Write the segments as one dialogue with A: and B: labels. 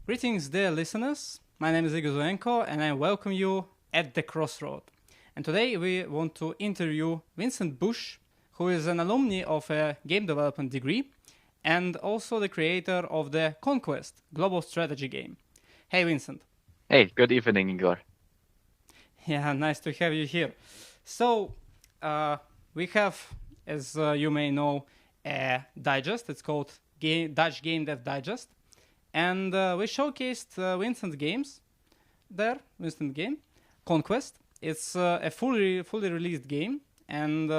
A: Greetings, dear listeners. My name is Igor Zoenko, and I welcome you at the Crossroad. And today we want to interview Vincent Busch, who is an alumni of a game development degree and also the creator of the Konkwest global strategy game. Hey, Vincent.
B: Hey, good evening, Igor.
A: Yeah, nice to have you here. So, uh, we have, as you may know, a digest. It's called Dutch Game Dev Digest. And we showcased Vincent's games there, Winston game, Conquest. It's a fully released game, and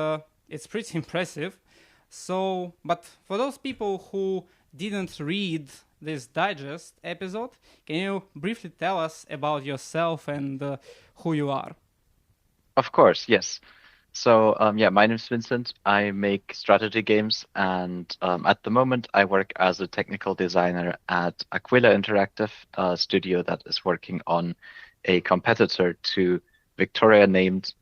A: it's pretty impressive. So, but for those people who didn't read this digest episode, can you briefly tell us about yourself and who you are?
B: Of course, yes. So, my name is Vincent. I make strategy games, and at the moment, I work as a technical designer at Aquila Interactive, a studio that is working on a competitor to Victoria named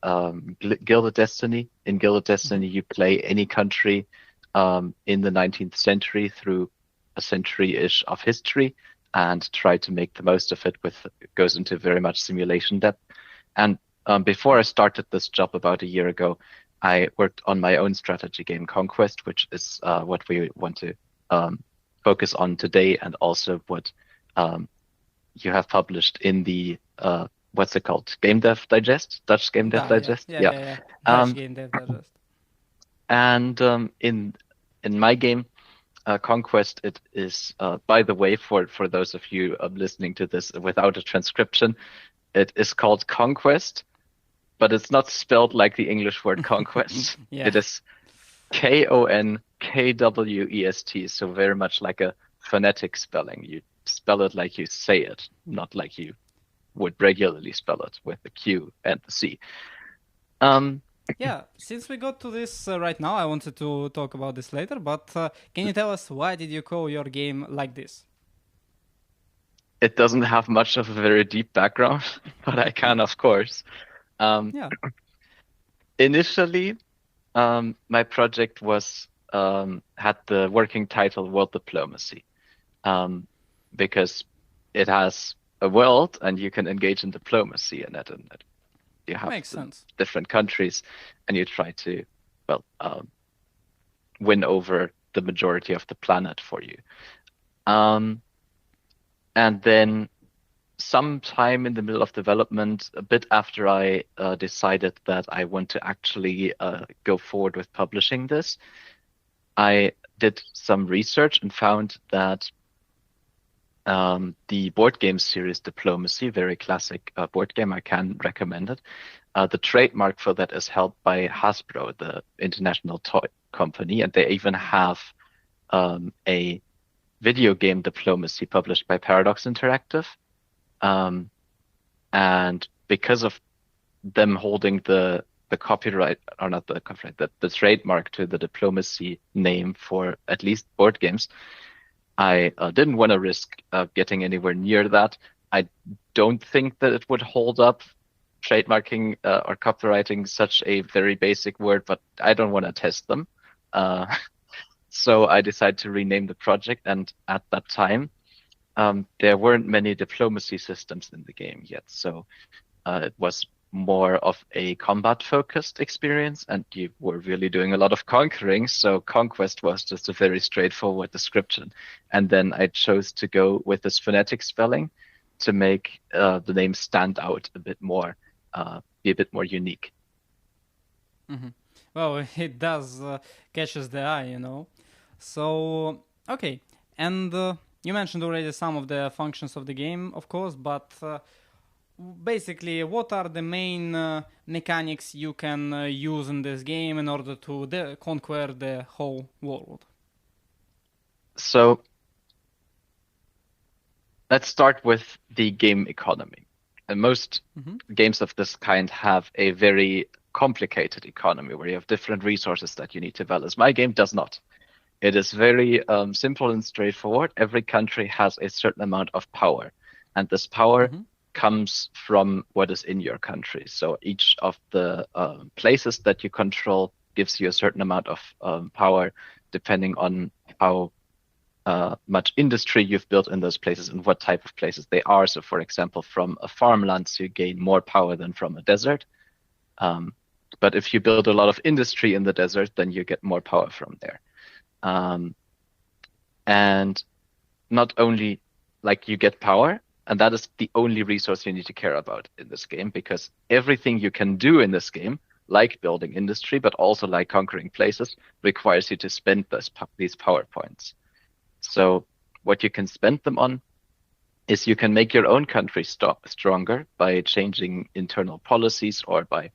B: Gilded Destiny. In Gilded
A: Mm-hmm.
B: Destiny, you play any country in the 19th century through a century-ish of history and try to make the most of it with goes into very much simulation depth. And before I started this job about a year ago, I worked on my own strategy game, Conquest, which is what we want to focus on today, and also what um, you have published in the what's it called? Game Dev Digest, Dutch Game Dev
A: Da, yeah,
B: Digest.
A: yeah,
B: Yeah.
A: yeah, yeah. Dutch
B: Um,
A: game dev digest.
B: and in my game, Conquest, it is by the way, for those of you listening to this without a transcription, it is called Conquest, but it's not spelled like the English word conquest.
A: Yeah,
B: It is Konkwest, so very much like a phonetic spelling. You spell it like you say it, not like you would regularly spell it with the Q and the C. Um,
A: yeah. Since we got to this right now, I wanted to talk about this later. But can you tell us why did you call your game like this?
B: it doesn't have much of a very deep background, but I can, of course. Um,
A: Yeah,
B: initially, my project was had the working title World Diplomacy. um, because it has a world and you can engage in diplomacy in it, and you have
A: makes
B: the
A: sense.
B: different countries and you try to, well, win over the majority of the planet for you. Um, and then sometime in the middle of development, a bit after I decided that I want to actually go forward with publishing this, I did some research and found that the board game series Diplomacy, very classic board game. I can recommend it. The trademark for that is held by Hasbro, the international toy company, and they even have a video game Diplomacy published by Paradox Interactive. Um, and because of them holding the copyright, or not the copyright, the trademark to the Diplomacy name for at least board games, I didn't want to risk getting anywhere near that. I don't think that it would hold up trademarking or copyrighting such a very basic word, but I don't want to test them. Uh, so I decided to rename the project. And at that time, there weren't many diplomacy systems in the game yet. So it was more of a combat focused experience, and you were really doing a lot of conquering. So conquest was just a very straightforward description. And then I chose to go with this phonetic spelling to make the name stand out a bit more, be a bit more unique.
A: Hmm. Well, it does catches the eye, So okay, and you mentioned already some of the functions of the game, of course, but basically, what are the main mechanics you can use in this game in order to conquer the whole world?
B: So let's start with the game economy. And most
A: Hmm.
B: games of this kind have a very complicated economy where you have different resources that you need to balance. My game does not. It is very simple and straightforward. Every country has a certain amount of power, and this power
A: Hmm.
B: comes from what is in your country. So each of the places that you control gives you a certain amount of power, depending on how. much industry you've built in those places and what type of places they are. So, for example, from a farmland, you gain more power than from a desert. Um, but if you build a lot of industry in the desert, then you get more power from there. Um, and not only like you get power, and that is the only resource you need to care about in this game, because everything you can do in this game, like building industry, but also like conquering places, requires you to spend these power points. So what you can spend them on is you can make your own country stronger by changing internal policies or by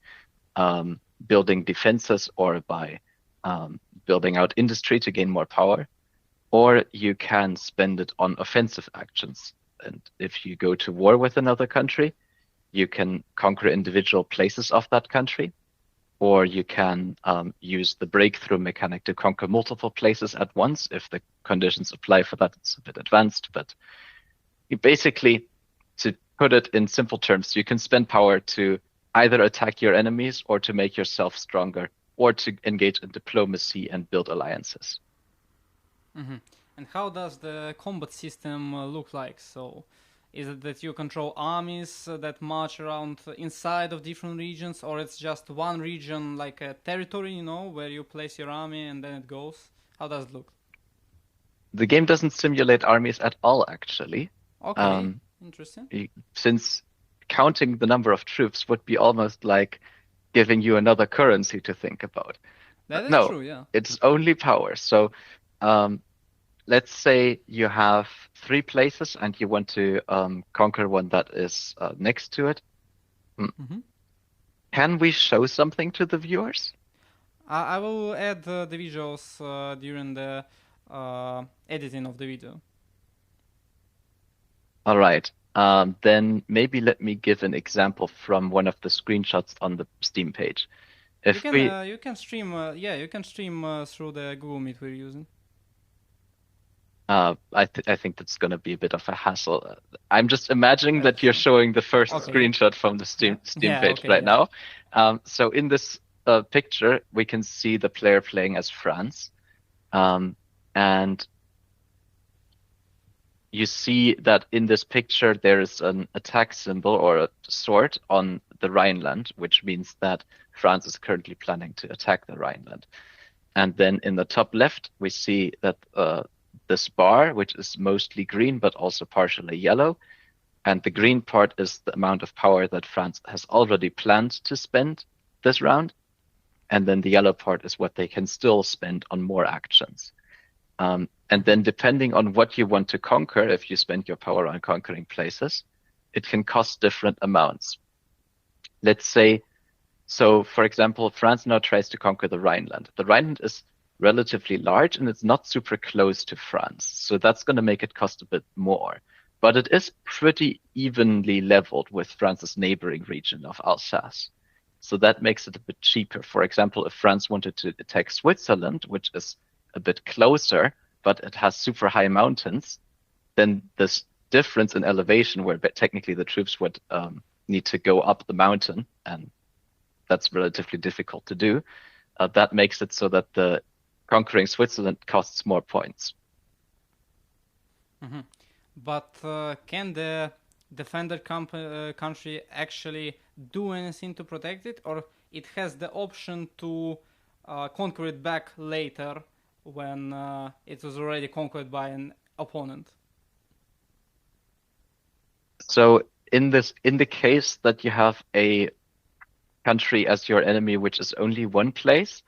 B: building defenses or by building out industry to gain more power. Or you can spend it on offensive actions. And if you go to war with another country, you can conquer individual places of that country, or you can use the breakthrough mechanic to conquer multiple places at once if the conditions apply for that. It's a bit advanced, but you basically, to put it in simple terms, you can spend power to either attack your enemies or to make yourself stronger or to engage in diplomacy and build alliances.
A: Mm-hmm. And how does the combat system look like? So, is it that you control armies that march around inside of different regions, or it's just one region, like a territory, where you place your army and then it goes? How does it look?
B: The game doesn't simulate armies at all, actually.
A: Okay, interesting.
B: Since counting the number of troops would be almost like giving you another currency to think about.
A: That is
B: No,
A: true, yeah.
B: it's only power. So let's say you have 3 places and you want to conquer one that is next to it.
A: Mm-hmm.
B: Can we show something to the viewers?
A: I will add the visuals during the editing of the video.
B: All right. Then maybe let me give an example from one of the screenshots on the Steam page. If
A: You can stream you can stream through the Google Meet we're using.
B: I think that's going to be a bit of a hassle. I'm just imagining that
A: That's
B: you're
A: fine.
B: showing the first
A: Okay.
B: screenshot from the Steam
A: Yeah.
B: page
A: Okay.
B: right
A: Yeah.
B: now. So in this picture, we can see the player playing as France, and you see that in this picture there is an attack symbol or a sword on the Rhineland, which means that France is currently planning to attack the Rhineland. And then in the top left, we see that this bar, which is mostly green but also partially yellow, and the green part is the amount of power that France has already planned to spend this round, and then the yellow part is what they can still spend on more actions. And then depending on what you want to conquer, if you spend your power on conquering places, it can cost different amounts. Let's say, so for example, France now tries to conquer the Rhineland. The Rhineland is relatively large and it's not super close to France. So that's going to make it cost a bit more. But it is pretty evenly leveled with France's neighboring region of Alsace. So that makes it a bit cheaper. For example, if France wanted to attack Switzerland, which is a bit closer, but it has super high mountains, then this difference in elevation, where technically the troops would need to go up the mountain, and that's relatively difficult to do, that makes it so that the conquering Switzerland costs more points.
A: Mm-hmm. But can the defender country actually do anything to protect it, or it has the option to conquer it back later when it was already conquered by an opponent?
B: So in the case that you have a country as your enemy, which is only one place,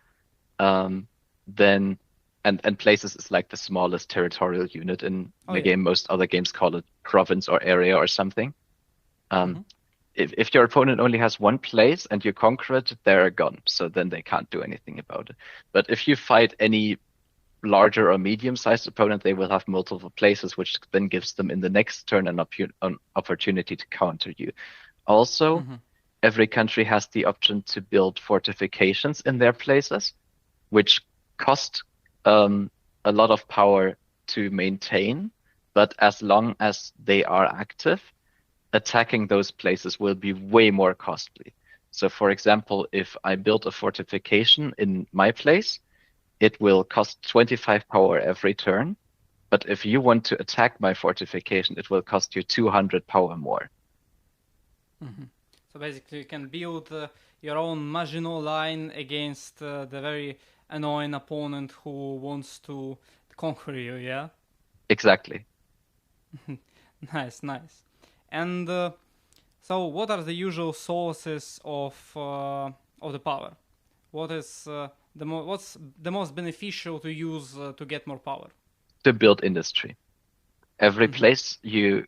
B: then and places is like the smallest territorial unit in the game. Most other games call it province or area or something. If your opponent only has one place and you conquer it, they're gone. So then they can't do anything about it. But if you fight any larger or medium-sized opponent, they will have multiple places, which then gives them in the next turn an opportunity to counter you. Also, every country has the option to build fortifications in their places, which cost a lot of power to maintain, but as long as they are active, attacking those places will be way more costly. So for example, if I build a fortification in my place, it will cost 25 power every turn. But if you want to attack my fortification, it will cost you 200 power more.
A: So basically, you can build your own Maginot line against the very annoying opponent who wants to conquer you, yeah?
B: Exactly.
A: Nice, nice. And so, what are the usual sources of the power? What is what's the most beneficial to use to get more power?
B: To build industry. Every place in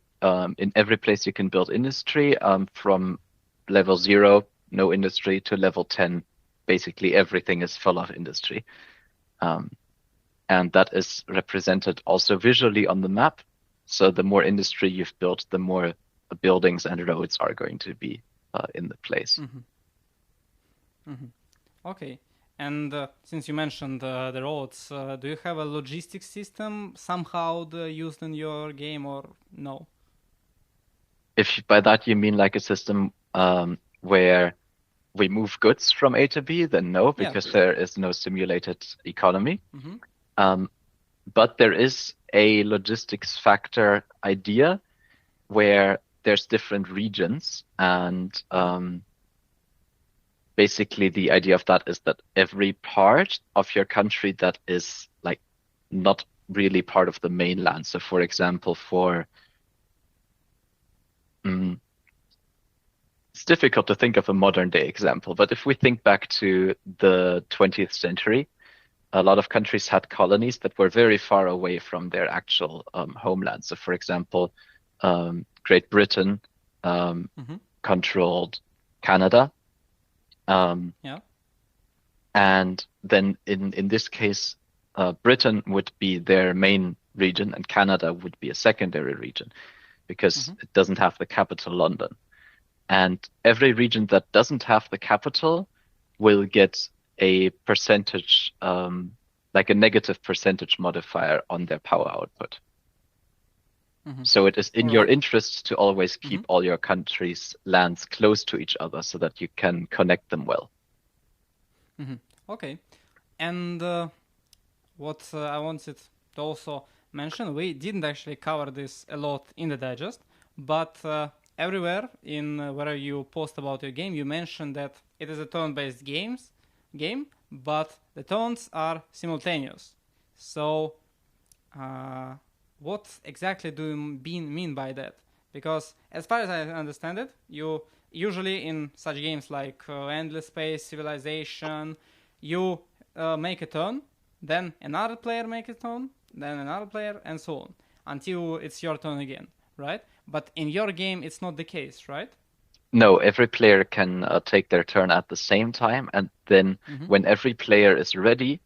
B: every place you can build industry, from level 0, no industry, to level 10, basically everything is full of industry. And that is represented also visually on the map. So the more industry you've built, the more buildings and roads are going to be in the place.
A: Okay. And since you mentioned the roads, do you have a logistics system somehow used in your game, or no?
B: If by that you mean like a system where we move goods from A to B, then no,
A: Yeah.
B: because there is no simulated economy.
A: Mm-hmm.
B: But there is a logistics factor idea where there's different regions, and basically the idea of that is that every part of your country that is like not really part of the mainland. So for example, it's difficult to think of a modern day example, but if we think back to the 20th century, a lot of countries had colonies that were very far away from their actual homeland. So for example, Great Britain controlled Canada.
A: Yeah.
B: And then in this case, Britain would be their main region and Canada would be a secondary region because it doesn't have the capital, London. And every region that doesn't have the capital will get a percentage, like a negative percentage modifier on their power output. So it is in your interest to always keep all your countries' lands close to each other so that you can connect them well.
A: Okay. And what I wanted to also mention, we didn't actually cover this a lot in the digest, but everywhere in where you post about your game, you mentioned that it is a turn-based game, but the turns are simultaneous. So what exactly do you mean by that? Because as far as I understand it, you usually in such games like Endless Space, Civilization, you make a turn, then another player makes a turn, then another player, and so on, until it's your turn again, right? But in your game, it's not the case, right?
B: No, every player can take their turn at the same time, and then when every player is ready,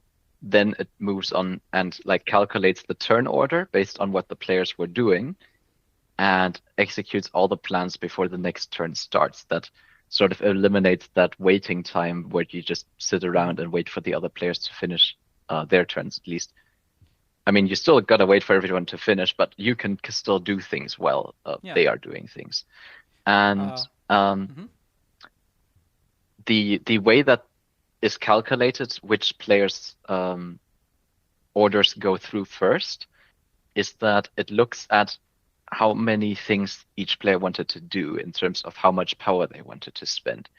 B: then it moves on and like calculates the turn order based on what the players were doing and executes all the plans before the next turn starts. That sort of eliminates that waiting time where you just sit around and wait for the other players to finish their turns, at least. I mean, you still gotta wait for everyone to finish, but you can still do things while they are doing things. And the way that is calculated which players' orders go through first is that it looks at how many things each player wanted to do in terms of how much power they wanted to spend.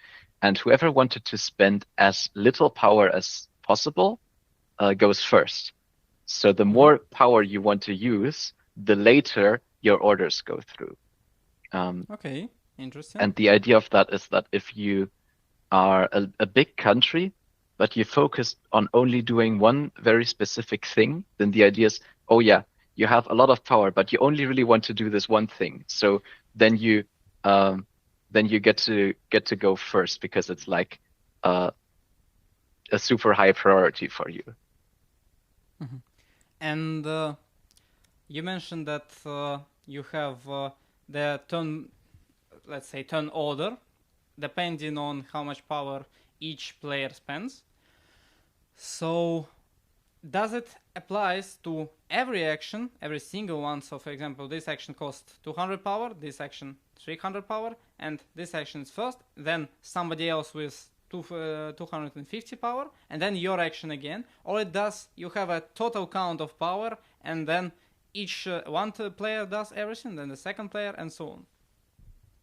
B: And whoever wanted to spend as little power as possible goes first. So the more power you want to use, the later your orders go through.
A: Okay, interesting.
B: And the idea of that is that if you are a big country, but you focus on only doing one very specific thing, then the idea is, oh yeah, you have a lot of power, but you only really want to do this one thing. So then you get to go first because it's like a super high priority for you.
A: And you mentioned that you have the turn, let's say turn order, depending on how much power each player spends. So does it applies to every action, every single one? So for example, this action costs 200 power, this action 300 power, and this action is first, then somebody else with 250 power, and then your action again. Or it does, you have a total count of power, and then each player does everything, then the second player, and so on.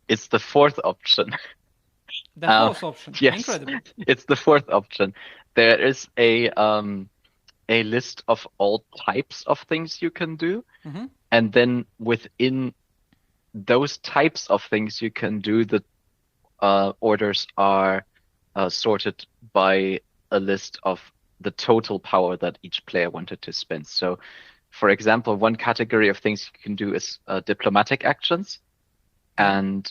B: It's the fourth option.
A: The fourth option.
B: Yes,
A: Incredible.
B: it's the fourth option. There is a list of all types of things you can do, and then within those types of things you can do, the orders are sorted by a list of the total power that each player wanted to spend. So, for example, one category of things you can do is diplomatic actions. And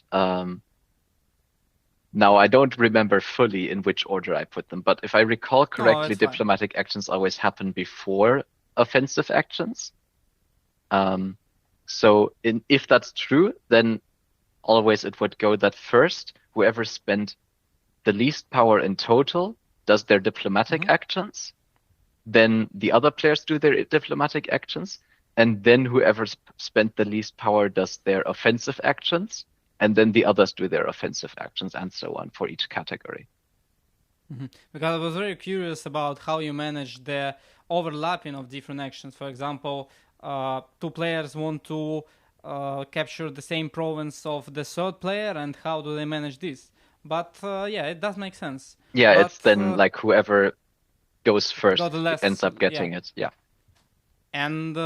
B: now I don't remember fully in which order I put them, but if I recall correctly, diplomatic actions always happen before offensive actions. So if that's true, then always it would go that first whoever spent the least power in total does their diplomatic actions. Then the other players do their diplomatic actions. And then whoever spent the least power does their offensive actions. And then the others do their offensive actions and so on for each category.
A: Because I was very curious about how you manage the overlapping of different actions. For example, two players want to capture the same province of the third player, and how do they manage this? But yeah, it does make sense.
B: Yeah,
A: but,
B: it's then like whoever goes first ends up getting it. Yeah.
A: And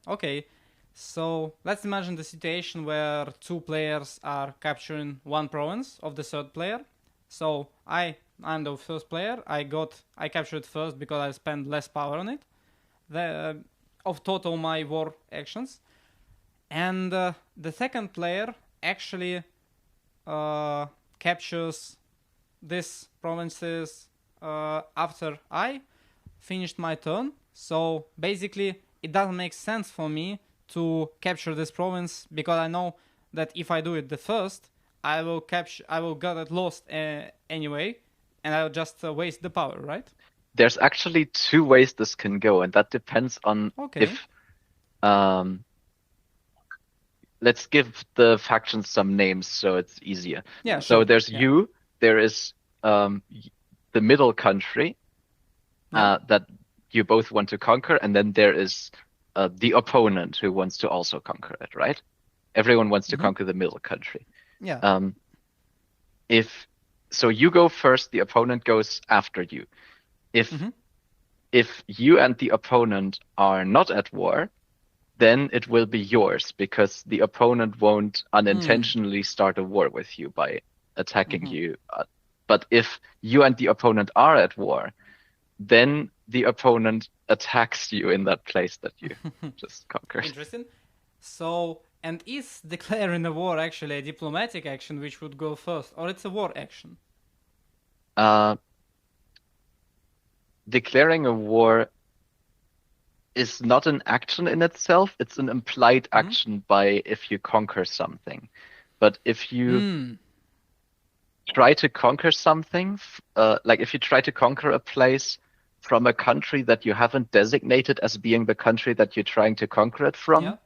A: okay, so let's imagine the situation where two players are capturing one province of the third player. So I'm the first player. I captured first because I spent less power on it. Of total my war actions. And the second player actually captures these provinces after I finished my turn. So basically, it doesn't make sense for me to capture this province because I know that if I do it the first, I will get it lost anyway, and I'll just waste the power, right?
B: There's actually two ways this can go, and that depends on if. Let's give the factions some names so it's easier.
A: Yeah.
B: So there's you. There is the middle country that you both want to conquer, and then there is the opponent who wants to also conquer it, right? Everyone wants to conquer the middle country.
A: Yeah.
B: If so, you go first. The opponent goes after you. If you and the opponent are not at war, then it will be yours because the opponent won't unintentionally start a war with you by attacking you. But if you and the opponent are at war, then the opponent attacks you in that place that you just conquered.
A: Interesting. So, and is declaring a war actually a diplomatic action which would go first, or it's a war action?
B: Declaring a war is not an action in itself. It's an implied action by if you conquer something. But if you try to conquer something, like if you try to conquer a place from a country that you haven't designated as being the country that you're trying to conquer it from,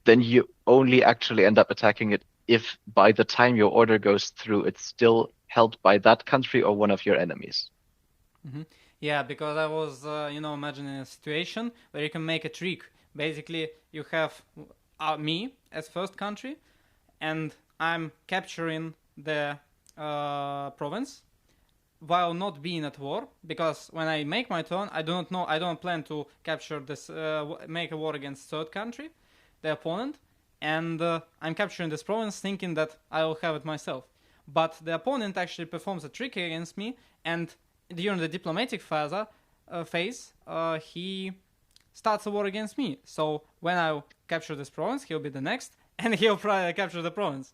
B: then you only actually end up attacking it if by the time your order goes through, it's still held by that country or one of your enemies.
A: Yeah, because I was, imagining a situation where you can make a trick. Basically, you have me as first country, and I'm capturing the province while not being at war. Because when I make my turn, I don't plan to capture this, make a war against third country, the opponent, and I'm capturing this province thinking that I will have it myself. But the opponent actually performs a trick against me, and during the diplomatic phase, he starts a war against me. So when I capture this province, he'll be the next, and he'll probably capture the province.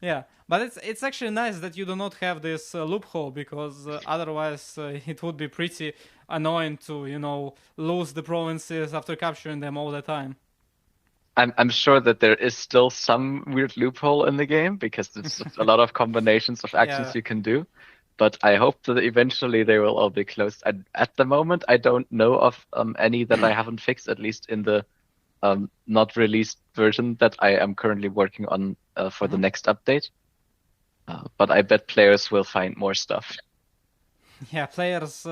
A: Yeah, but it's actually nice that you do not have this loophole, because otherwise it would be pretty annoying to, lose the provinces after capturing them all the time.
B: I'm sure that there is still some weird loophole in the game because there's a lot of combinations of actions you can do. But I hope that eventually they will all be closed. At the moment, I don't know of any that I haven't fixed, at least in the not released version that I am currently working on for the next update. But I bet players will find more stuff.
A: Yeah, players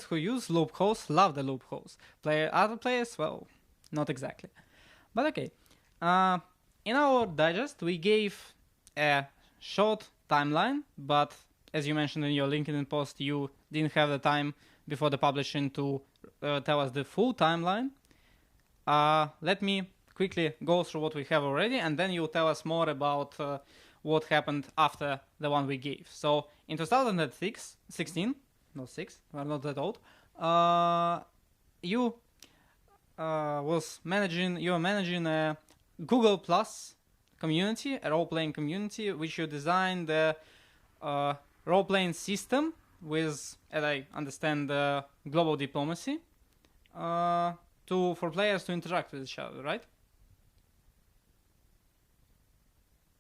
A: who use loopholes love the loopholes. Other players, well, not exactly. But okay, in our digest we gave a short timeline, but as you mentioned in your LinkedIn post, you didn't have the time before the publishing to tell us the full timeline. Let me quickly go through what we have already, and then you tell us more about what happened after the one we gave. So in 2016, not 6, we're not that old, you were managing a Google Plus community, a role-playing community, which you designed a role-playing system with, as I understand, global diplomacy for players to interact with each other, right?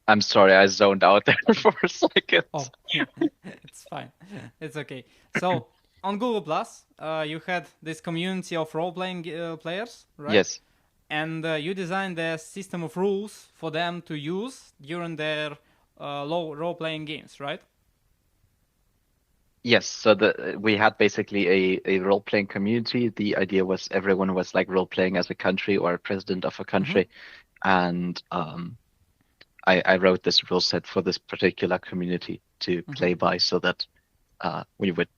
B: I'm sorry, I zoned out there for a second.
A: Oh, it's fine. It's okay. So on Google Plus, you had this community of role-playing players, right?
B: Yes.
A: And you designed a system of rules for them to use during their role-playing games, right?
B: Yes, so we had basically a role-playing community. The idea was everyone was like role-playing as a country or a president of a country. And I wrote this rule set for this particular community to play by so that we would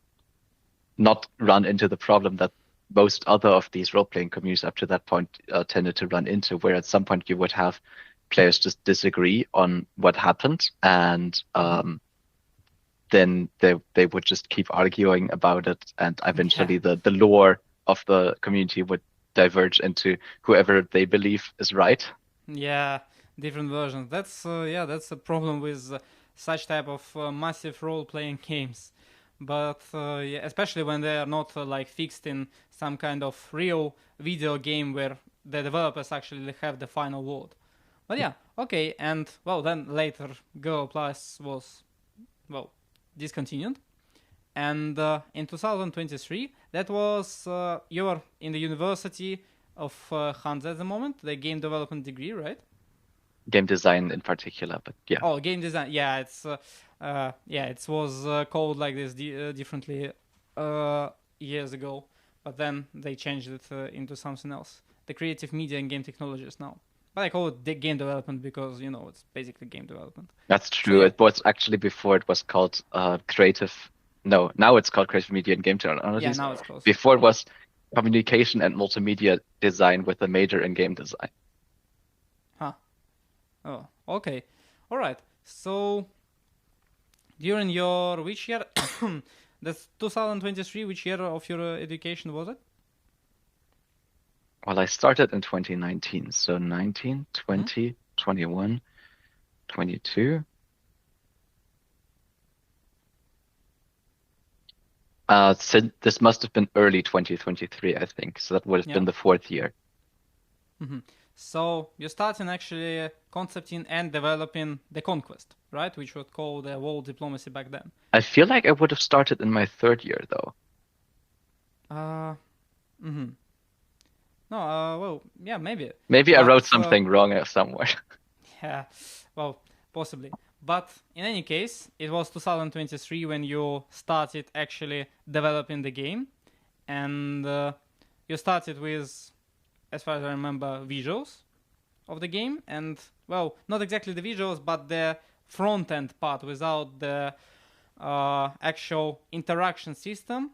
B: not run into the problem that most other of these role-playing communities up to that point tended to run into, where at some point you would have players just disagree on what happened, and then they would just keep arguing about it, and eventually the lore of the community would diverge into whoever they believe is right.
A: Yeah, different versions. That's a problem with such type of massive role-playing games. But especially when they are not like fixed in some kind of real video game where the developers actually have the final word. But yeah, okay, and well, then later Go Plus was discontinued, and in 2023 that was you were in the University of Hansa at the moment, the game development degree, right?
B: Game design in particular, but yeah.
A: Oh, game design. Yeah, it was called like this differently years ago, but then they changed it into something else. The creative media and game technologies now. But I call it the game development because it's basically game development.
B: That's true. So, yeah. It was actually before it was called creative. No, now it's called creative media and game technologies.
A: Yeah, now it's called.
B: Before it was communication and multimedia design with a major in game design.
A: Huh. Oh, okay. All right. So during your which year? That's 2023. Which year of your education was it?
B: Well, I started in 2019, so 19, 20, 21, 22. So this must have been early 2023, I think. So that would have been the 4th year.
A: So you're starting actually concepting and developing the Konkwest, right? Which was called the world diplomacy back then.
B: I feel like I would have started in my 3rd year, though.
A: No, well, yeah, maybe.
B: Maybe I wrote something wrong somewhere.
A: Yeah, well, possibly. But in any case, it was 2023 when you started actually developing the game. And you started with, as far as I remember, visuals of the game. And, well, not exactly the visuals, but the front-end part without the actual interaction system,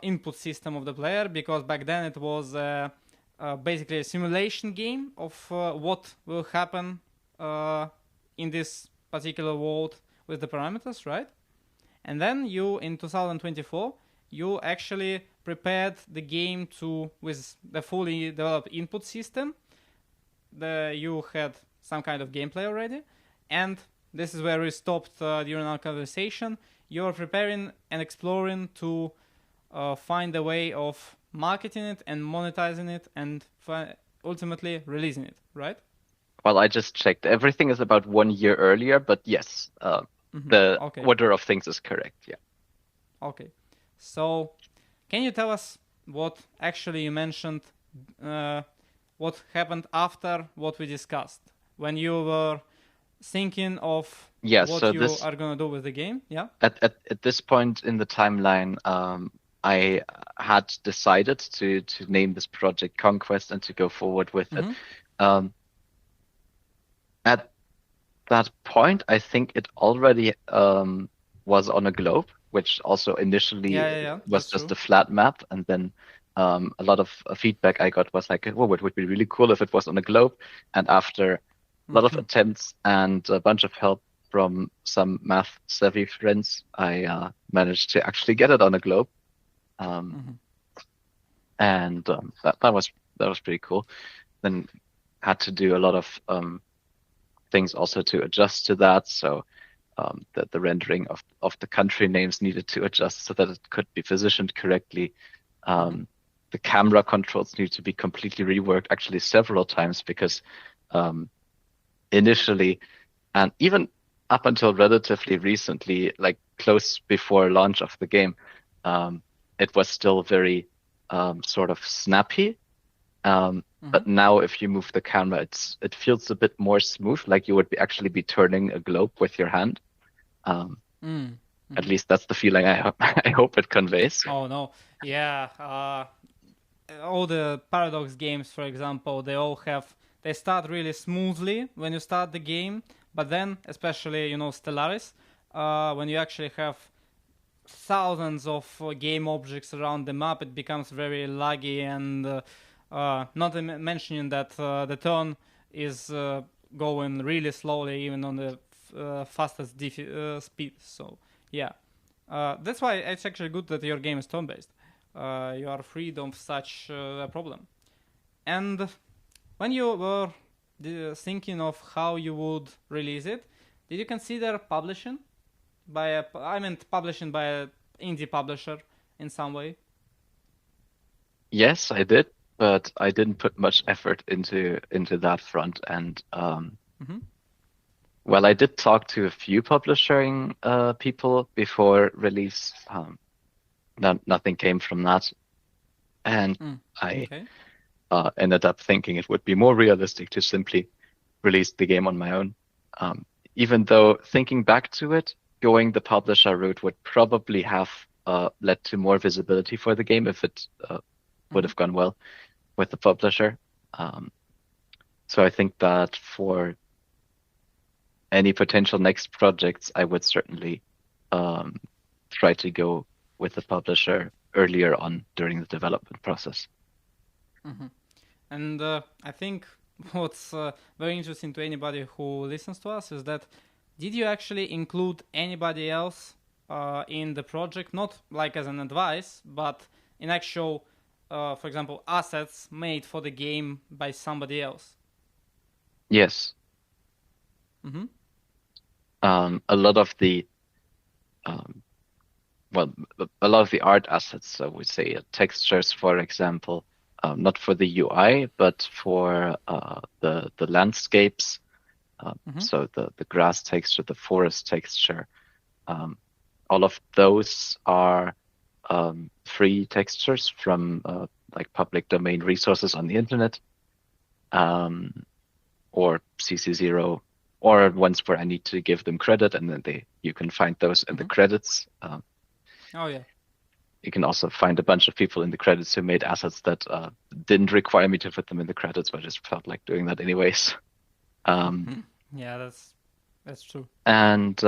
A: input system of the player. Because back then it was basically a simulation game of what will happen in this particular world with the parameters, right? And then you, in 2024, you actually prepared the game with the fully developed input system. You had some kind of gameplay already, and this is where we stopped during our conversation. You're preparing and exploring to find a way of marketing it and monetizing it and ultimately releasing it, right?
B: Well, I just checked. Everything is about 1 year earlier, but yes, the order of things is correct, yeah.
A: Okay. So, can you tell us what actually you mentioned, what happened after what we discussed? When you were thinking of what you are going to do with the game, yeah?
B: At this point in the timeline, I had decided to name this project Konkwest and to go forward with it. Um, at that point, I think it already was on a globe, which also initially
A: Yeah.
B: was
A: That's
B: just
A: true.
B: a flat map, and then a lot of feedback I got was like, "Oh, it would be really cool if it was on a globe." And after a lot of
A: Hmm.
B: attempts and a bunch of help from some math-savvy friends, I managed to actually get it on a globe, um,
A: Hmm.
B: and that was pretty cool. Then had to do a lot of things also to adjust to that. So that the rendering of the country names needed to adjust so that it could be positioned correctly.
A: Hmm.
B: Um, the camera controls need to be completely reworked, actually several times, because um, initially and even up until relatively recently, like close before launch of the game, um, it was still very sort of snappy.
A: Hmm.
B: But now, if you move the camera, it feels a bit more smooth, like you would actually be turning a globe with your hand. Um,
A: Mm.
B: at
A: Hmm.
B: least that's the feeling I hope I hope it conveys.
A: Oh no. Yeah. All the Paradox games, for example, they start really smoothly when you start the game, but then, especially Stellaris, when you actually have thousands of game objects around the map, it becomes very laggy, and not mentioning that the turn is going really slowly, even on the fastest speed. So yeah, that's why it's actually good that your game is turn-based. You are freed of such a problem. And when you were thinking of how you would release it, did you consider publishing I meant publishing by a indie publisher in some way?
B: Yes, I did, but I didn't put much effort into that front. And
A: Mm-hmm.
B: well, I did talk to a few publishing people before release. Nothing came from that, and
A: Mm.
B: I
A: Okay.
B: ended up thinking it would be more realistic to simply release the game on my own. Um, Even though thinking back to it, going the publisher route would probably have led to more visibility for the game if it would
A: Mm-hmm.
B: have gone well with the publisher. Um, so I think that for any potential next projects, I would certainly um, try to go with the publisher earlier on during the development process.
A: Mm-hmm. And I think what's very interesting to anybody who listens to us is that did you actually include anybody else in the project, not like as an advice, but in actual, for example, assets made for the game by somebody else?
B: Yes,
A: Mm-hmm.
B: a lot of the um, well, a lot of the art assets, so we say textures, for example, not for the UI, but for the landscapes.
A: Mm-hmm.
B: So the grass texture, the forest texture, um, all of those are free textures from like public domain resources on the internet, um, or CC0, or ones where I need to give them credit, and then you can find those in the
A: Mm-hmm.
B: credits.
A: Oh yeah.
B: You can also find a bunch of people in the credits who made assets that didn't require me to put them in the credits, but I just felt like doing that anyways. Um,
A: Yeah, that's true.
B: and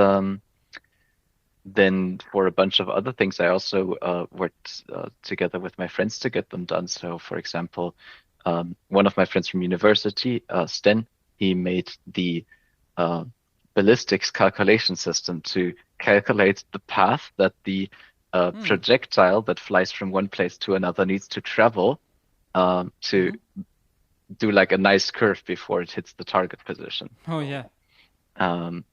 B: then for a bunch of other things, I also worked together with my friends to get them done. So, for example, one of my friends from university, Sten, he made the uh, ballistics calculation system to calculate the path that the
A: Mm.
B: projectile that flies from one place to another needs to travel to
A: Mm-hmm.
B: do like a nice curve before it hits the target position.
A: Oh yeah.
B: Um,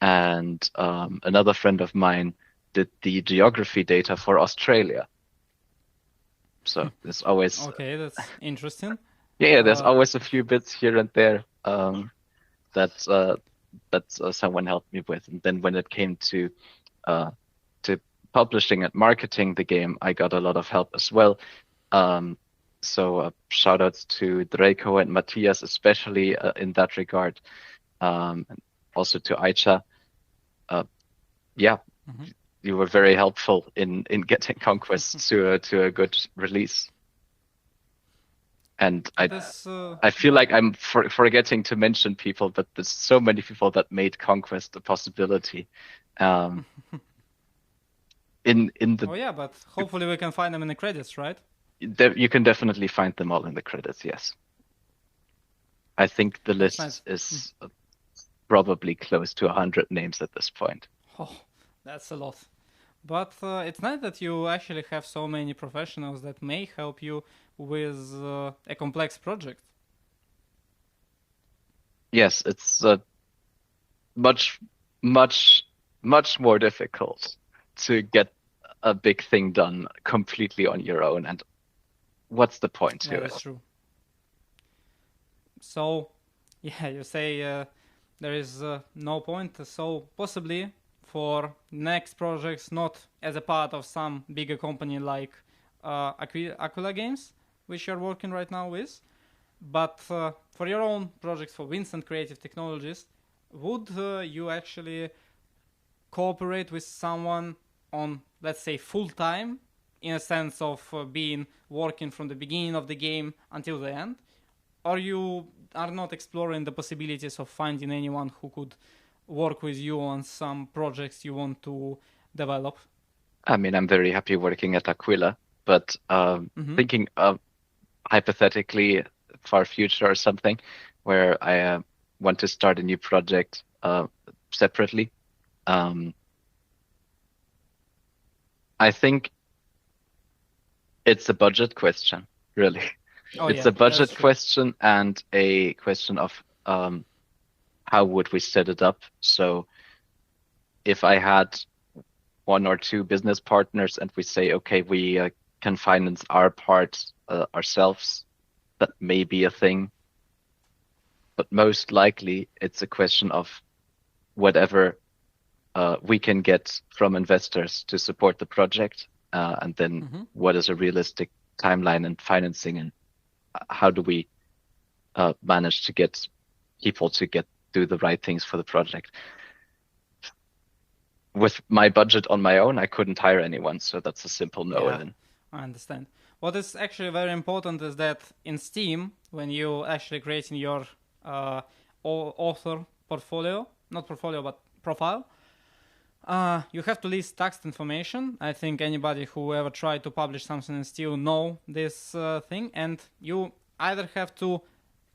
B: and another friend of mine did the geography data for Australia. So there's always,
A: Okay, that's interesting.
B: yeah, there's
A: Uh,
B: always a few bits here and there that someone helped me with. And then when it came uh, to publishing and marketing the game, I got a lot of help as well. Um, so shout outs to Draco and Matthias, especially in that regard, and also to Aicha. Uh, yeah,
A: mhm.
B: you were very helpful in getting Conquest to a good release. And
A: This,
B: I feel
A: yeah.
B: like I'm forgetting to mention people, but there's so many people that made Conquest a possibility. Um, in the
A: Oh yeah, but hopefully we can find them in the credits, right?
B: you can definitely find them all in the credits. Yes, I think the
A: That's
B: list
A: nice. Hmm.
B: is probably close to 100 names at this point.
A: Oh, that's a lot. But it's nice that you actually have so many professionals that may help you with a complex project.
B: Yes, it's much, much, much more difficult to get a big thing done completely on your own. And what's the point to
A: That is
B: it?
A: true. So, yeah, you say there is no point. So, possibly for next projects, not as a part of some bigger company like Aquila Games, which you're working right now with, but for your own projects for Vincent Creative Technologies, would you actually cooperate with someone on, let's say, full time, in a sense of being working from the beginning of the game until the end, or you are not exploring the possibilities of finding anyone who could work with you on some projects you want to develop?
B: I mean, I'm very happy working at Aquila, but
A: Mm-hmm.
B: thinking of hypothetically far future or something where I want to start a new project separately. Um, I think it's a budget question, really.
A: Oh
B: It's
A: yeah,
B: a
A: that's
B: budget
A: true.
B: question and a question of how would we set it up. So if I had one or two business partners and we say, okay, we can finance our part ourselves, that may be a thing. But most likely, it's a question of whatever we can get from investors to support the project, and then
A: Mm-hmm.
B: what is a realistic timeline and financing, and how do we manage to get people to get do the right things for the project. With my budget on my own, I couldn't hire anyone, so that's a simple no.
A: Yeah,
B: Then
A: I understand. What is actually very important is that in Steam, when you actually creating your uh, author portfolio, not portfolio but profile, you have to list text information. I think anybody who ever tried to publish something in Steam know this thing, and you either have to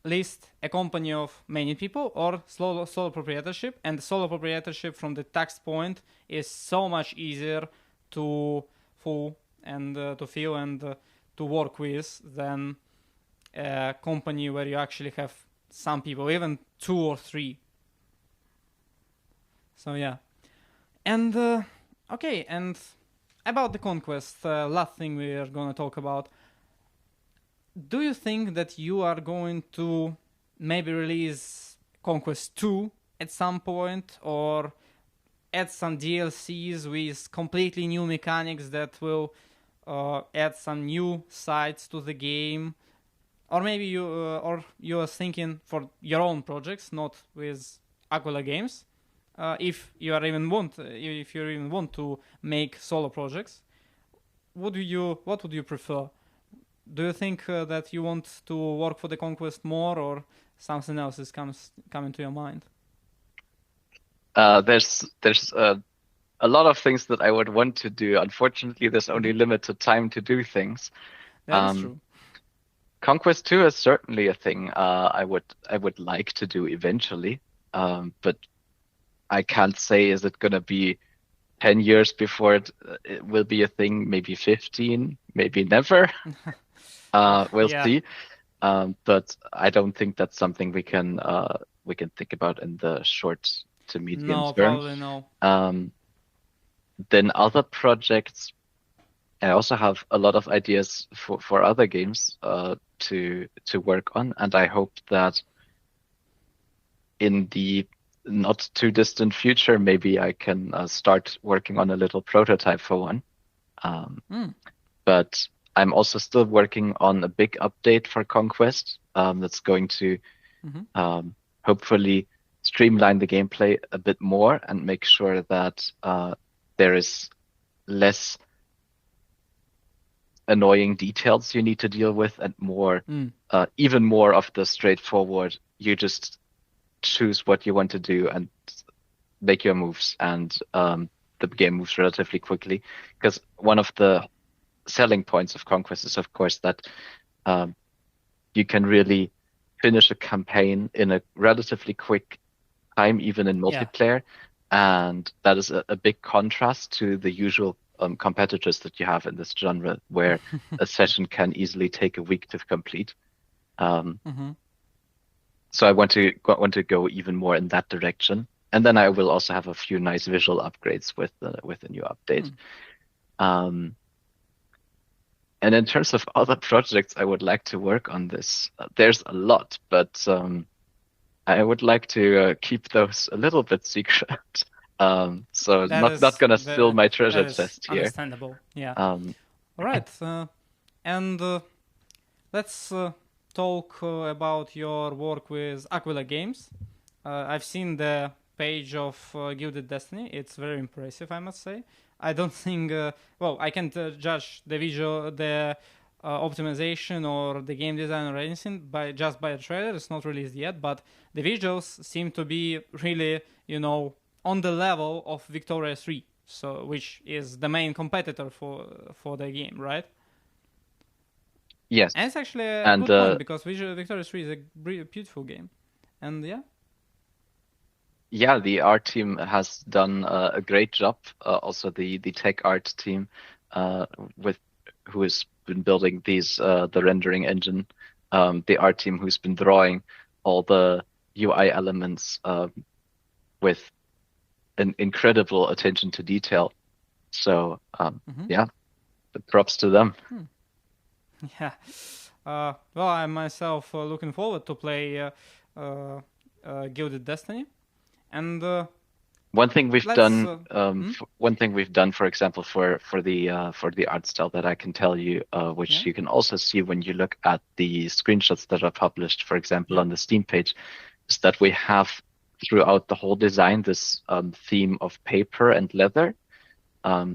A: list a company of many people or solo proprietorship, and solo proprietorship from the tax point is so much easier to fool and to feel and to work with than a company where you actually have some people, even two or three. So yeah, and okay, and about the conquest, last thing we are gonna talk about. Do you think that you are going to maybe release Conquest 2 at some point, or add some DLCs with completely new mechanics that will add some new sides to the game? Or maybe you are thinking for your own projects, not with Aquila Games. If you even want to make solo projects, what would you prefer? Do you think that you want to work for the conquest more, or something else is coming to your mind?
B: there's a lot of things that I would want to do. Unfortunately, there's
A: Mm-hmm.
B: only limited time to do things.
A: That is
B: Um,
A: true.
B: Conquest 2 is certainly a thing I would like to do eventually. But I can't say is it gonna be 10 years before it will be a thing, maybe 15, maybe never. We'll
A: Yeah.
B: see. But I don't think that's something we can think about in the short to medium
A: No,
B: term.
A: probably no.
B: Um, then other projects, I also have a lot of ideas for other games to work on, and I hope that in the not too distant future, maybe I can start working on a little prototype for one. Um,
A: Mm.
B: but I'm also still working on a big update for Conquest that's going to
A: Mm-hmm.
B: hopefully streamline the gameplay a bit more and make sure that there is less annoying details you need to deal with, and more, even more of the straightforward. You just choose what you want to do and make your moves, and the game moves relatively quickly. Because one of the selling points of Conquest is, of course, that you can really finish a campaign in a relatively quick time, even in multiplayer, and that is a big contrast to the usual competitors that you have in this genre, where a session can easily take a week to complete. So I want to go even more in that direction, and then I will also have a few nice visual upgrades with the new update. And in terms of other projects I would like to work on this, there's a lot, but I would like to keep those a little bit secret. So not gonna spill my treasure chest here.
A: Understandable. Yeah. All right. And let's talk about your work with Aquila Games. I've seen the page of Gilded Destiny. It's very impressive, I must say. I don't think. I can't judge the visual, the optimization or the game design or anything by the trailer. It's not released yet, but the visuals seem to be really, on the level of Victoria 3, so which is the main competitor for the game, right?
B: Yes,
A: and it's actually a good point, because Victoria 3 is a beautiful game, and
B: yeah, the art team has done a great job. Also, the tech art team, who has been building the rendering engine, the art team who's been drawing all the UI elements with an incredible attention to detail. So yeah, the props to them.
A: Yeah. I'm myself looking forward to play Gilded Destiny. And
B: one thing we've done, for example, for the art style that I can tell you, which you can also see when you look at the screenshots that are published, for example, on the Steam page, is that we have throughout the whole design this theme of paper and leather.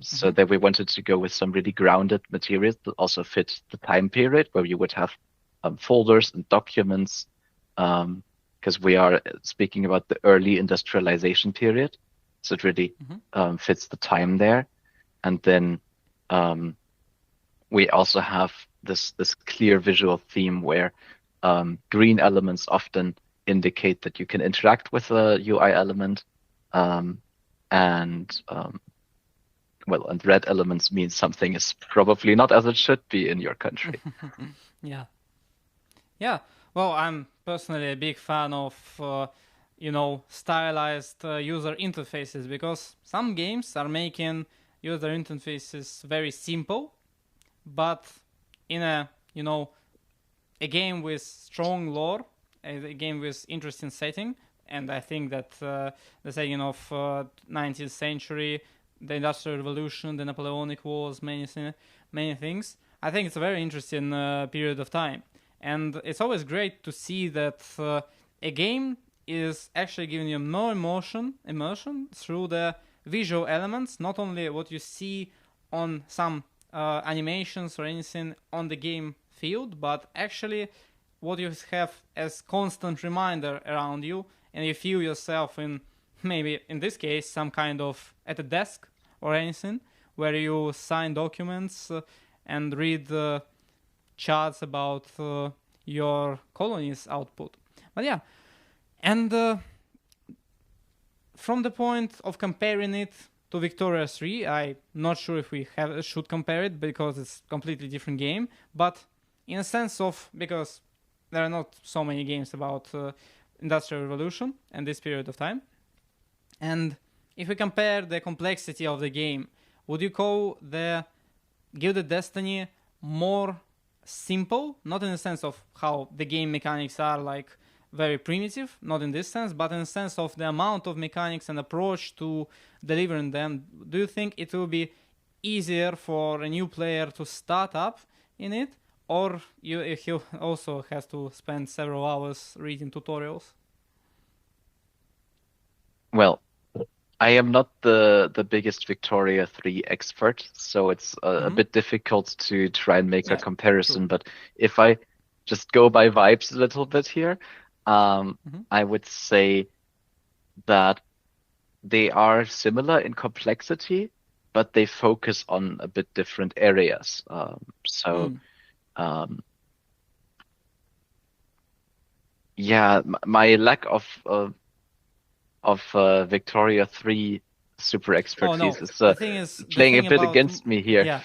B: So that we wanted to go with some really grounded materials that also fit the time period, where you would have folders and documents, because we are speaking about the early industrialization period. So it really fits the time there. And then we also have this clear visual theme where green elements often indicate that you can interact with a UI element, and red elements mean something is probably not as it should be in your country.
A: Yeah. Well, I'm personally a big fan of, stylized user interfaces, because some games are making user interfaces very simple, but in a game with strong lore, a game with interesting setting, and I think that the setting of 19th century, the Industrial Revolution, the Napoleonic Wars, many things. I think it's a very interesting period of time. And it's always great to see that a game is actually giving you more immersion through the visual elements, not only what you see on some animations or anything on the game field, but actually what you have as constant reminder around you, and you feel yourself in, maybe in this case, some kind of at a desk or anything, where you sign documents and read charts about your colony's output. But yeah, and from the point of comparing it to Victoria 3, I'm not sure if we should compare it, because it's a completely different game, but in a sense of, because there are not so many games about Industrial Revolution and this period of time. And if we compare the complexity of the game, would you call the Gilded Destiny more simple? Not in the sense of how the game mechanics are like very primitive, not in this sense, but in the sense of the amount of mechanics and approach to delivering them. Do you think it will be easier for a new player to start up in it, or he also has to spend several hours reading tutorials?
B: Well, I am not the biggest Victoria 3 expert, so it's a
A: Hmm.
B: bit difficult to try and make a
A: Yeah, true.
B: comparison. But if I just go by vibes a little bit here,
A: Hmm.
B: I would say that they are similar in complexity, but they focus on a bit different areas. So
A: Mm.
B: um, yeah, my lack of Victoria 3 super
A: Oh no,
B: expertise is
A: the
B: playing a
A: thing
B: bit
A: about
B: against me here.
A: yeah,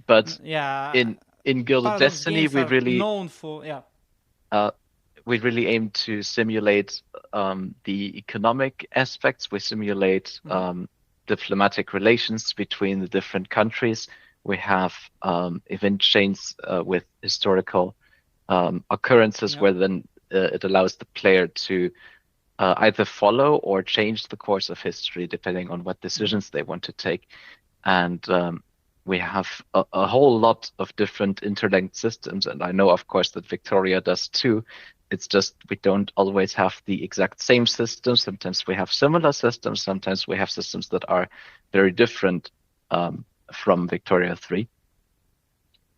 B: But
A: yeah,
B: in Gilded
A: Paradox
B: Destiny,
A: games are known for yeah.
B: uh, we really aim to simulate the economic aspects. We simulate
A: Hmm.
B: diplomatic relations between the different countries. We have event chains with historical occurrences
A: Yeah.
B: where then it allows the player to either follow or change the course of history depending on what
A: Hmm.
B: decisions they want to take. And we have a whole lot of different interlinked systems. And I know, of course, that Victoria does too. It's just we don't always have the exact same systems. Sometimes we have similar systems. Sometimes we have systems that are very different from Victoria 3.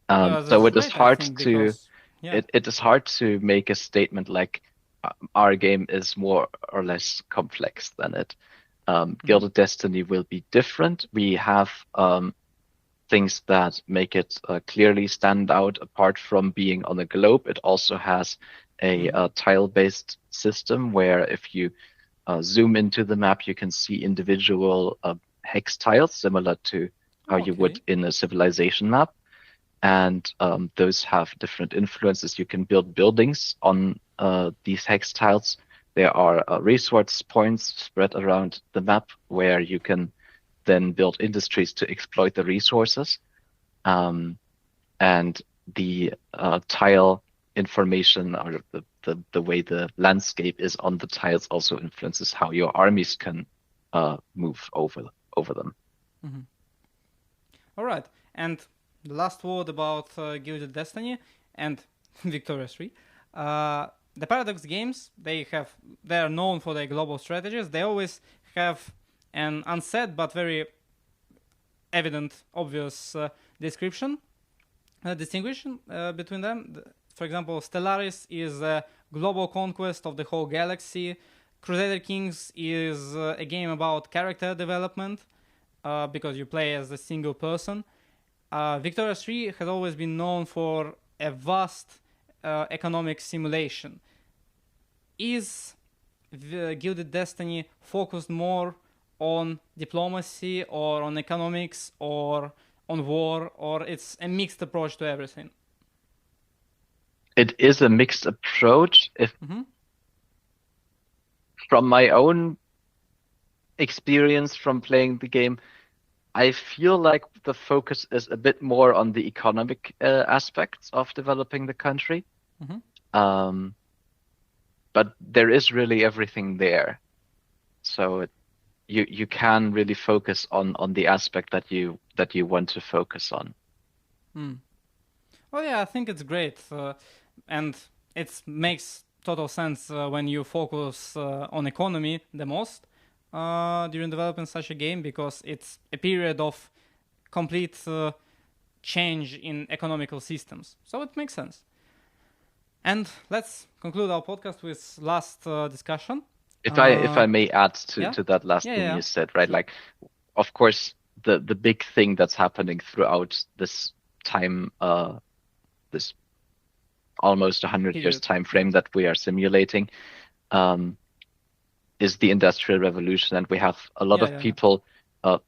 B: So
A: That's
B: it is
A: great, I
B: hard
A: think,
B: to
A: because yeah.
B: it is hard to make a statement like our game is more or less complex than it.
A: Hmm.
B: Gilded Destiny will be different. We have things that make it clearly stand out apart from being on a globe. It also has a,
A: Hmm.
B: tile-based system where if you zoom into the map, you can see individual hex tiles, similar to how
A: Oh,
B: you would
A: okay.
B: in a civilization map. And those have different influences. You can build buildings on these hex tiles. There are resource points spread around the map where you can then build industries to exploit the resources. Um, and the tile information or the way the landscape is on the tiles also influences how your armies can move over them.
A: Hmm. All right. And the last word about Gilded Destiny and Victoria 3. Uh, the Paradox games, they are known for their global strategies. They always have an unsaid but very evident, obvious description, distinction between them. For example, Stellaris is a global conquest of the whole galaxy. Crusader Kings is a game about character development because you play as a single person. Victoria 3 has always been known for a vast economic simulation. Is the Gilded Destiny focused more on diplomacy or on economics or on war, or it's a mixed approach to everything?
B: It is a mixed approach. If
A: Mm-hmm.
B: from my own experience from playing the game, I feel like the focus is a bit more on the economic aspects of developing the country.
A: Mm-hmm.
B: Um, but there is really everything there. So you can really focus on the aspect that you want to focus on.
A: Mm. Well, yeah, I think it's great, and it makes total sense when you focus on economy the most during developing such a game because it's a period of complete change in economical systems. So it makes sense. And let's conclude our podcast with last discussion.
B: If I
A: Uh,
B: may add
A: yeah,
B: to that last
A: yeah,
B: thing
A: yeah,
B: you said, right?
A: sure.
B: Like, of course, the big thing that's happening throughout this time, this almost 100 years
A: Period.
B: time
A: Yeah.
B: frame that we are simulating, um, is the Industrial Revolution, and we have a lot
A: Yeah,
B: of
A: yeah, yeah.
B: people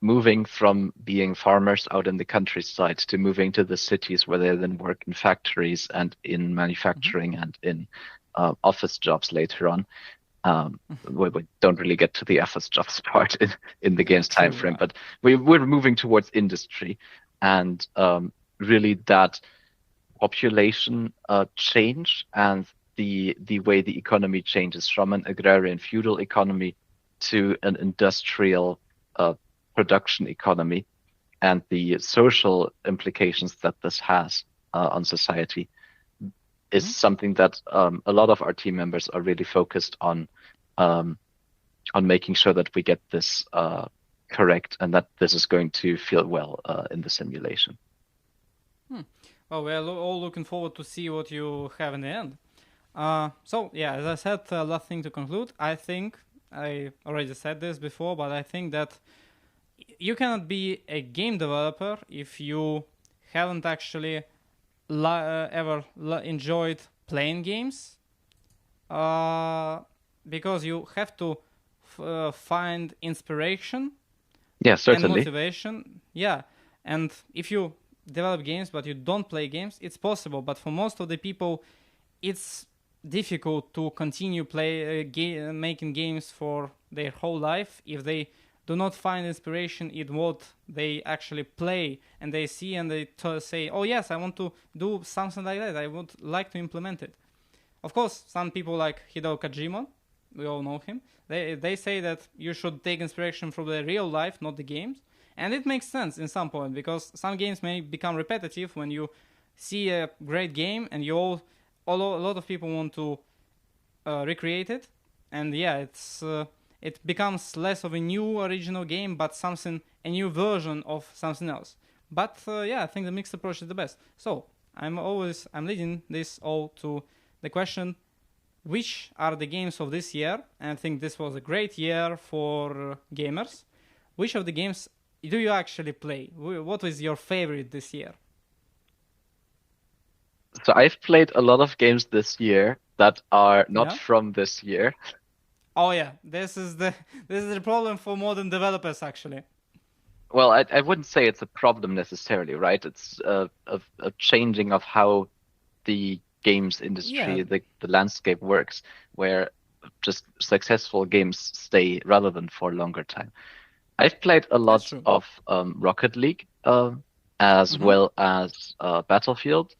B: moving from being farmers out in the countryside to moving to the cities where they then work in factories and in
A: Mm-hmm.
B: manufacturing and in office jobs later on. We don't really get to the office jobs part in the
A: Yeah,
B: game's time
A: true.
B: frame,
A: Yeah.
B: but we're moving towards industry and really that population change and the way the economy changes from an agrarian feudal economy to an industrial uh, production economy and the social implications that this has on society is
A: Mm-hmm.
B: something that a lot of our team members are really focused on um, on making sure that we get this correct and that this is going to feel well in the simulation.
A: Well, we're all looking forward to see what you have in the end. So yeah, as I said, last thing to conclude, I think I already said this before, but I think that you cannot be a game developer if you haven't actually ever enjoyed playing games, because you have to find inspiration
B: Yeah,
A: and
B: certainly.
A: motivation. Yeah, and if you develop games but you don't play games, it's possible. But for most of the people, it's difficult to continue making games for their whole life if they do not find inspiration in what they actually play and they see and they say, oh yes, I want to do something like that, I would like to implement it. Of course, some people like Hideo Kojima, we all know him, they say that you should take inspiration from the real life, not the games. And it makes sense in some point, because some games may become repetitive when you see a great game and a lot of people want to recreate it. And yeah, it becomes less of a new original game, but a new version of something else. But yeah, I think the mixed approach is the best. So I'm leading this all to the question: which are the games of this year? And I think this was a great year for gamers. Which of the games do you actually play? What was your favorite this year?
B: So I've played a lot of games this year that are not
A: Yeah.
B: from this year.
A: Oh yeah, this is the problem for modern developers actually.
B: Well, I wouldn't say it's a problem necessarily, right? It's a changing of how the games
A: Yeah,
B: industry, the landscape works, where just successful games stay relevant for a longer time. I've played a
A: that's
B: lot
A: true.
B: of Rocket League, as
A: Mm-hmm.
B: well as Battlefield,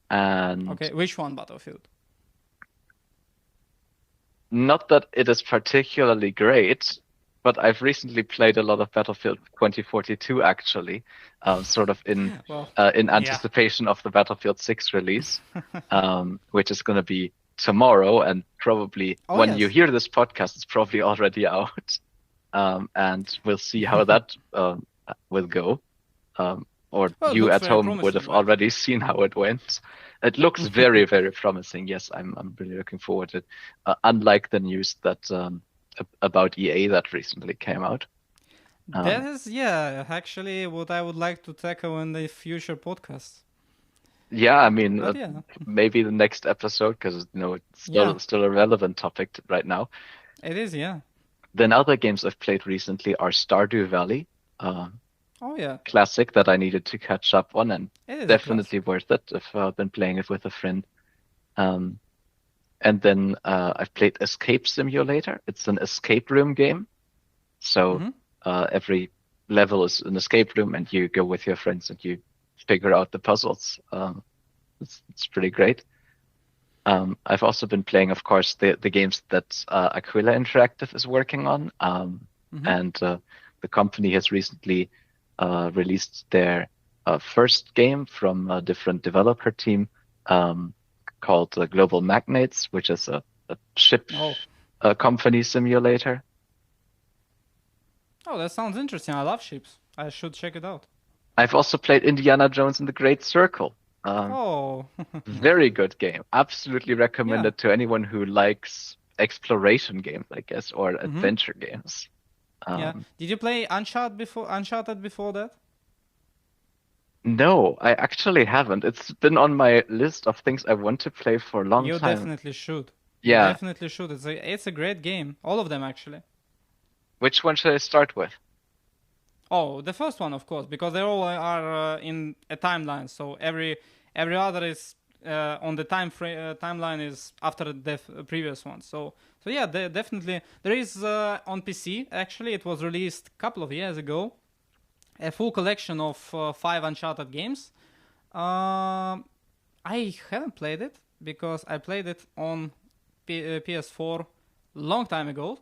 B: and
A: Okay, which one Battlefield?
B: not that it is particularly great, but I've recently played a lot of Battlefield 2042 actually, sort of
A: Well,
B: in
A: yeah.
B: anticipation of the Battlefield 6 release, which is going to be tomorrow, and probably
A: Oh
B: when you
A: yes.
B: hear this podcast, it's probably already out, and we'll see how that will go. Or
A: Well, it
B: you
A: looks
B: at
A: very
B: home would
A: promising,
B: have
A: right?
B: already seen how it went. It looks very, very promising. Yes, I'm really looking forward to it. Unlike the news that about EA that recently came out.
A: That
B: Um,
A: is, yeah, actually what I would like to tackle in the future podcasts.
B: yeah, I mean,
A: But yeah,
B: maybe the next episode, because it's
A: yeah,
B: still a relevant topic right now.
A: it is, yeah.
B: Then other games I've played recently are Stardew Valley, uh,
A: Oh yeah,
B: classic that I needed to catch up on, and
A: it is a
B: definitely
A: classic.
B: worth it if I've been playing it with a friend. Um, And then I've played Escape Simulator. It's an escape room game. So
A: Mm-hmm.
B: every level is an escape room, and you go with your friends and you figure out the puzzles. It's pretty great. I've also been playing, of course, the games that Aquila Interactive is working on.
A: Mm-hmm.
B: And the company has recently released their first game from a different developer team. Called Global Magnates, which is a ship
A: Oh,
B: company simulator.
A: oh, that sounds interesting. I love ships. I should check it out.
B: I've also played Indiana Jones and the Great Circle.
A: Oh,
B: Very good game. Absolutely
A: yeah.
B: recommended to anyone who likes exploration games, I guess, or
A: Mm-hmm.
B: adventure games.
A: Yeah.
B: Um,
A: Did you play Uncharted before that?
B: no, I actually haven't. It's been on my list of things I want to play for a long
A: You
B: time.
A: definitely should. You
B: Yeah,
A: definitely should. It's a great game. All of them actually.
B: which one should I start with?
A: Oh, the first one, of course, because they all are in a timeline. So every other is on the timeline is after the previous one. So yeah, definitely there is on PC. Actually, it was released a couple of years ago. A full collection of 5 Uncharted games. I haven't played it because I played it on PS4 long time ago.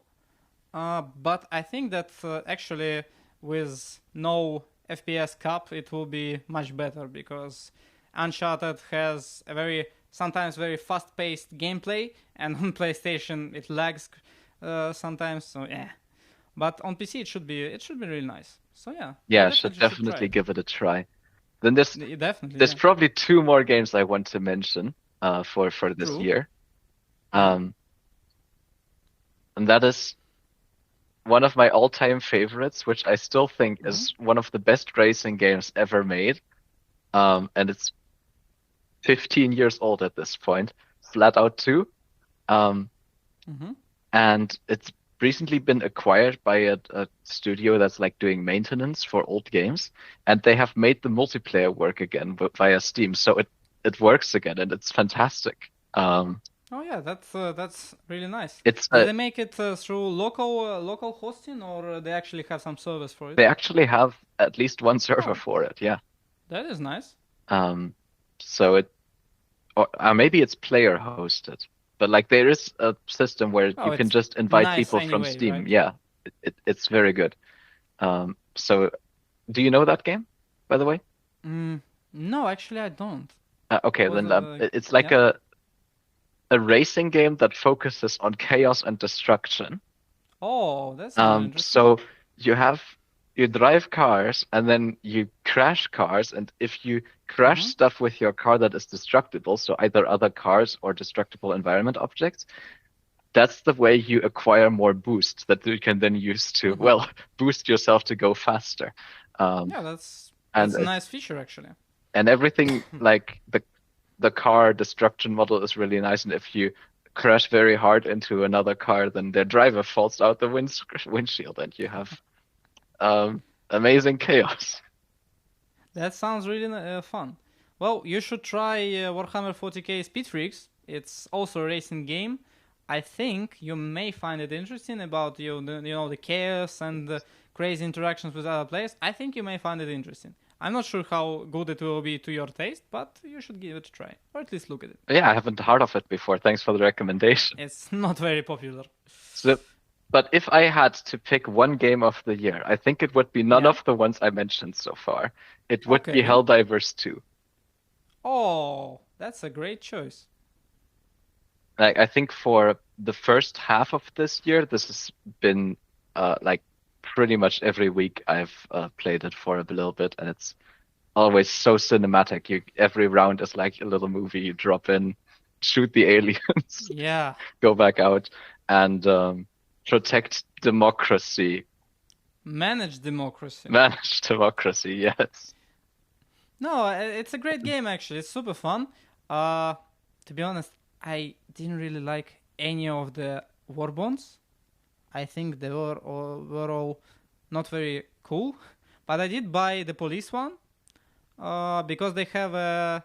A: But I think that actually with no FPS cap, it will be much better because Uncharted has a sometimes very fast-paced gameplay, and on PlayStation it lags sometimes. So yeah, but on PC it should be really nice. So yeah, I
B: Yeah, should
A: definitely should try
B: definitely
A: it.
B: give it a try. Then
A: Definitely,
B: there's
A: yeah.
B: probably two more games I want to mention for this
A: True.
B: year.
A: Uh-huh.
B: Um, and that is one of my all-time favorites, which I still think
A: Mm-hmm.
B: is one of the best racing games ever made. And it's 15 years old at this point. Flat Out 2. Um,
A: Mm-hmm.
B: and it's recently been acquired by a studio that's like doing maintenance for old games, and they have made the multiplayer work again via Steam, so it works again, and it's fantastic.
A: Oh yeah, that's really nice.
B: It's
A: Did they make it through local hosting, or they actually have some service for it?
B: they actually have at least one server
A: Oh,
B: for it, yeah.
A: that is nice.
B: Um, so it or maybe it's player hosted, but like there is a system where
A: Oh,
B: you can
A: it's
B: just invite
A: nice
B: people from
A: anyway,
B: Steam.
A: right?
B: Yeah, it's very good. So do you know that game, by the way?
A: Mm, no, actually, I don't.
B: Okay,
A: Was
B: then
A: it?
B: it's like
A: Yeah.
B: a racing game that focuses on chaos and destruction.
A: Oh, that sounds interesting.
B: So you have you drive cars and then you crash cars, and if you crash
A: Mm-hmm.
B: stuff with your car that is destructible, so either other cars or destructible environment objects, that's the way you acquire more boost that you can then use to,
A: Mm-hmm.
B: well, boost yourself to go faster. Um,
A: Yeah,
B: and
A: that's a nice feature actually.
B: everything like the car destruction model is really nice. And if you crash very hard into another car, then their driver falls out the windshield, and you have amazing chaos.
A: That sounds really fun. Well, you should try Warhammer 40k Speed Freaks. It's also a racing game. I think you may find it interesting about the chaos and the crazy interactions with other players. I think you may find it interesting. I'm not sure how good it will be to your taste, but you should give it a try, or at least look at it.
B: Yeah, I haven't heard of it before. Thanks for the recommendation.
A: It's not very popular.
B: So, but if I had to pick one game of the year, I think it would be none
A: Yeah.
B: of the ones I mentioned so far. It would be
A: Okay.
B: Helldivers 2.
A: Oh, that's a great choice.
B: Like I think for the first half of this year, this has been like pretty much every week I've played it for a little bit, and it's always so cinematic. Every round is like a little movie. You drop in, shoot the aliens,
A: Yeah.
B: go back out, and protect democracy.
A: Manage democracy.
B: Manage democracy, yes.
A: No, it's a great game actually. It's super fun. Uh, to be honest, I didn't really like any of the war bonds. I think they were all not very cool. But I did buy the police one because they have a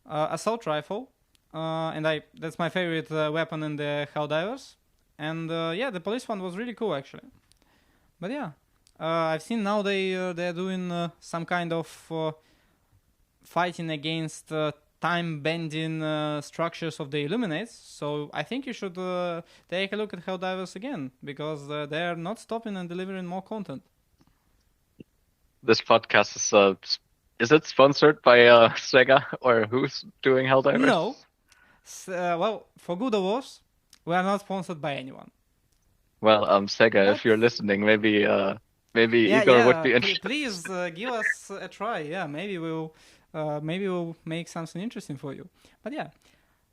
A: assault rifle, and I that's my favorite weapon in the Helldivers. And yeah, the police one was really cool actually. But yeah, I've seen now they're doing some kind of fighting against time bending structures of the Illuminates. So I think you should take a look at Helldivers again because they're not stopping and delivering more content.
B: This podcast is it sponsored by Sega, or who's doing Helldivers?
A: No, well, for good or worse, we are not sponsored by anyone.
B: Well, Sega,
A: But
B: if you're listening, maybe
A: yeah,
B: Igor would
A: yeah,
B: be interested.
A: please give us a try. Yeah, maybe we'll make something interesting for you. But yeah,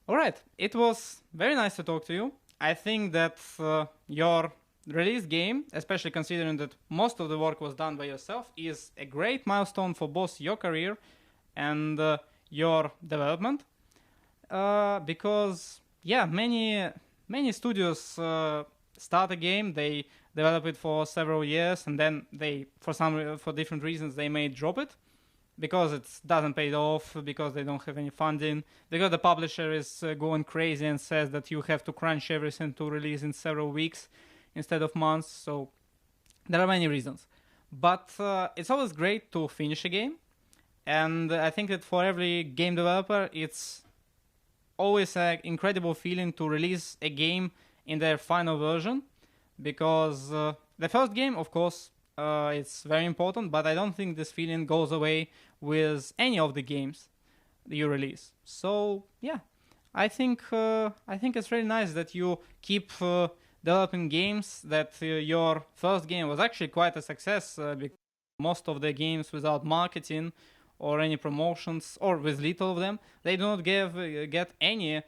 A: all right. It was very nice to talk to you. I think that your release game, especially considering that most of the work was done by yourself, is a great milestone for both your career and your development. Because yeah, many studios start a game, they develop it for several years, and then they for different reasons they may drop it because it doesn't pay off, because they don't have any funding, because the publisher is going crazy and says that you have to crunch everything to release in several weeks instead of months. So there are many reasons, but it's always great to finish a game, and I think that for every game developer, it's always an incredible feeling to release a game in their final version, because the first game, of course, it's very important, but I don't think this feeling goes away with any of the games that you release. So yeah, I think it's really nice that you keep developing games that your first game was actually quite a success because most of the games without marketing or any promotions or with little of them, they do not get any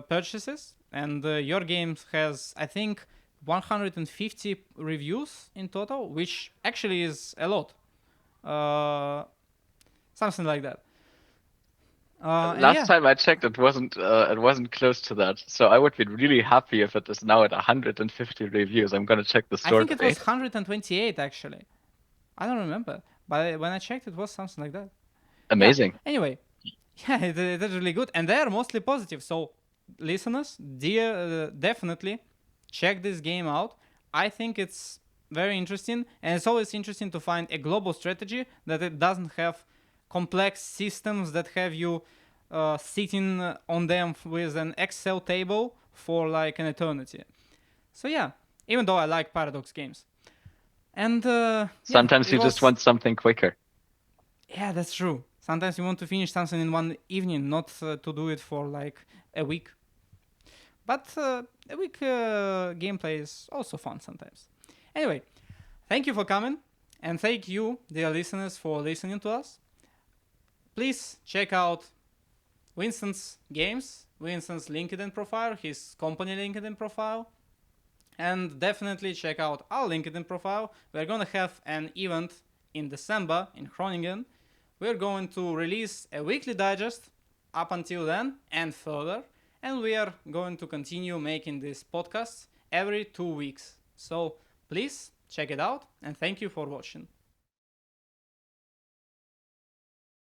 A: purchases. And your game has, I think, 150 reviews in total, which actually is a lot. Something like that.
B: Last time I checked, it wasn't close to that. So I would be really happy if it is now at 150 reviews. I'm gonna check the store.
A: I think it was 128 actually. I don't remember, but when I checked, it was something like that.
B: Amazing.
A: Yeah. Anyway, yeah, it is really good, and they are mostly positive. So, listeners, definitely check this game out. I think it's very interesting, and it's always interesting to find a global strategy that it doesn't have complex systems that have you sitting on them with an Excel table for like an eternity. So yeah, even though I like paradox games. And
B: sometimes you just want something quicker.
A: Yeah, that's true. Sometimes you want to finish something in one evening, not to do it for like a week. But a week gameplay is also fun sometimes. Anyway, thank you for coming, and thank you, dear listeners, for listening to us. Please check out Vincent's games, Vincent's LinkedIn profile, his company LinkedIn profile, and definitely check out our LinkedIn profile. We're going to have an event in December in Groningen. We're going to release a weekly digest up until then and further, and we are going to continue making these podcasts every 2 weeks. So please check it out, and thank you for watching.